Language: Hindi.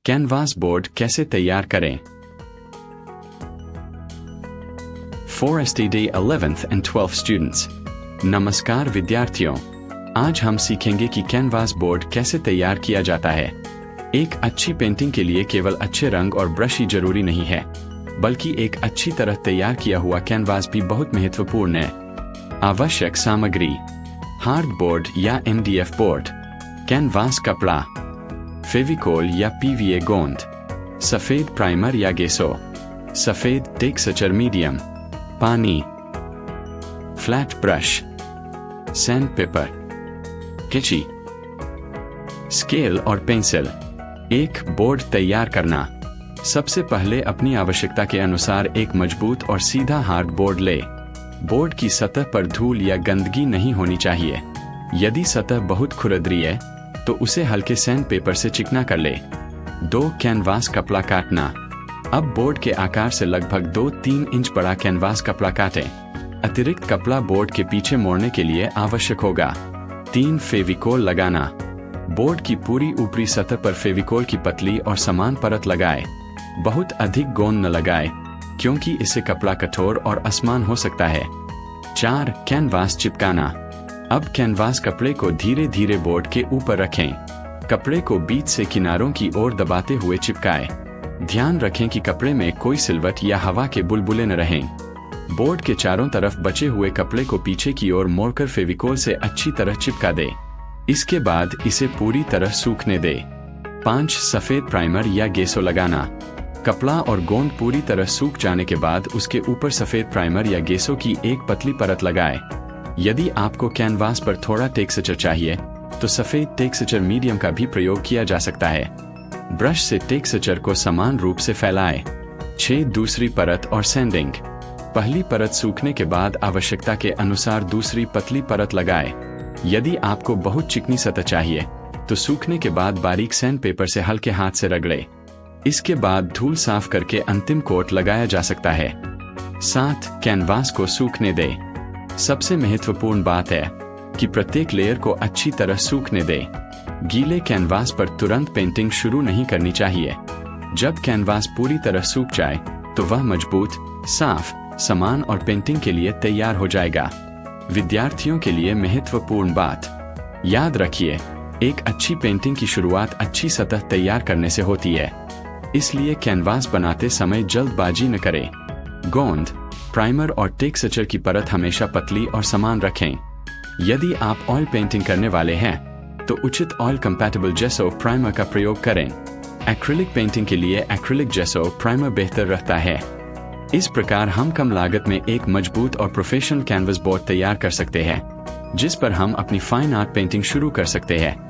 कैनवास बोर्ड कैसे तैयार करें? For STD 11th and 12th students, नमस्कार विद्यार्थियों, आज हम सीखेंगे कि कैनवास बोर्ड कैसे तैयार किया जाता है। एक अच्छी पेंटिंग के लिए केवल अच्छे रंग और ब्रश ही जरूरी नहीं है, बल्कि एक अच्छी तरह तैयार किया हुआ कैनवास भी बहुत महत्वपूर्ण है। आवश्यक सामग्री: हार्ड बोर्ड या MDF बोर्ड, कैनवास कपड़ा, फेविकोल या PVA गोंद, सफेद प्राइमर या गेसो, सफेद टेक्सचर मीडियम, पानी, फ्लैट ब्रश, सैंड पेपर, कैंची, स्केल और पेंसिल। एक बोर्ड तैयार करना। सबसे पहले अपनी आवश्यकता के अनुसार एक मजबूत और सीधा हार्ड बोर्ड ले। बोर्ड की सतह पर धूल या गंदगी नहीं होनी चाहिए। यदि सतह बहुत खुरदरी है तो उसे हल्के सैंड पेपर से चिकना कर ले। 2 कैनवास कपड़ा काटना। अब बोर्ड के आकार से लगभग 2-3 इंच बड़ा कैनवास कपड़ा काटें। अतिरिक्त कपड़ा बोर्ड के पीछे मोड़ने के लिए आवश्यक होगा। 3 फेविकोल लगाना। बोर्ड की पूरी ऊपरी सतह पर फेविकोल की पतली और समान परत लगाए। बहुत अधिक गोंद न लगाए, क्योंकि इससे कपड़ा कठोर और असमान हो सकता है। 4 कैनवास चिपकाना। अब कैनवास कपड़े को धीरे धीरे बोर्ड के ऊपर रखें। कपड़े को बीच से किनारों की ओर दबाते हुए चिपकाए। ध्यान रखें कि कपड़े में कोई सिलवट या हवा के बुलबुले न रहें। बोर्ड के चारों तरफ बचे हुए कपड़े को पीछे की ओर मोड़कर फेविकोल से अच्छी तरह चिपका दे। इसके बाद इसे पूरी तरह सूखने दे। 5 सफेद प्राइमर या गेसो लगाना। कपड़ा और गोंद पूरी तरह सूख जाने के बाद उसके ऊपर सफेद प्राइमर या गेसो की एक पतली परत लगाए। यदि आपको कैनवास पर थोड़ा टेक्सचर चाहिए तो सफेद टेक्सचर मीडियम का भी प्रयोग किया जा सकता है। ब्रश से टेक्सचर को समान रूप से फैलाएं। 6 दूसरी परत और सैंडिंग। पहली परत सूखने के बाद आवश्यकता के अनुसार दूसरी पतली परत लगाएं। यदि आपको बहुत चिकनी सतह चाहिए तो सूखने के बाद बारीक सैंड पेपर से हल्के हाथ से रगड़े। इसके बाद धूल साफ करके अंतिम कोट लगाया जा सकता है। 7 कैनवास को सूखने दे। सबसे महत्वपूर्ण बात है कि प्रत्येक लेयर को अच्छी तरह सूखने दे। गीले कैनवास पर तुरंत पेंटिंग शुरू नहीं करनी चाहिए। जब कैनवास पूरी तरह सूख जाए तो वह मजबूत, साफ, समान और पेंटिंग के लिए तैयार हो जाएगा। विद्यार्थियों के लिए महत्वपूर्ण बात: याद रखिए, एक अच्छी पेंटिंग की शुरुआत अच्छी सतह तैयार करने से होती है, इसलिए कैनवास बनाते समय जल्दबाजी न करें। गोंद, प्राइमर और टेक्सचर की परत हमेशा पतली और समान रखें। यदि आप ऑयल पेंटिंग करने वाले हैं तो उचित ऑयल कंपैटिबल जेसो प्राइमर का प्रयोग करें। एक्रिलिक पेंटिंग के लिए एक्रिलिक जेसो प्राइमर बेहतर रहता है। इस प्रकार हम कम लागत में एक मजबूत और प्रोफेशनल कैनवस बोर्ड तैयार कर सकते हैं, जिस पर हम अपनी फाइन आर्ट पेंटिंग शुरू कर सकते हैं।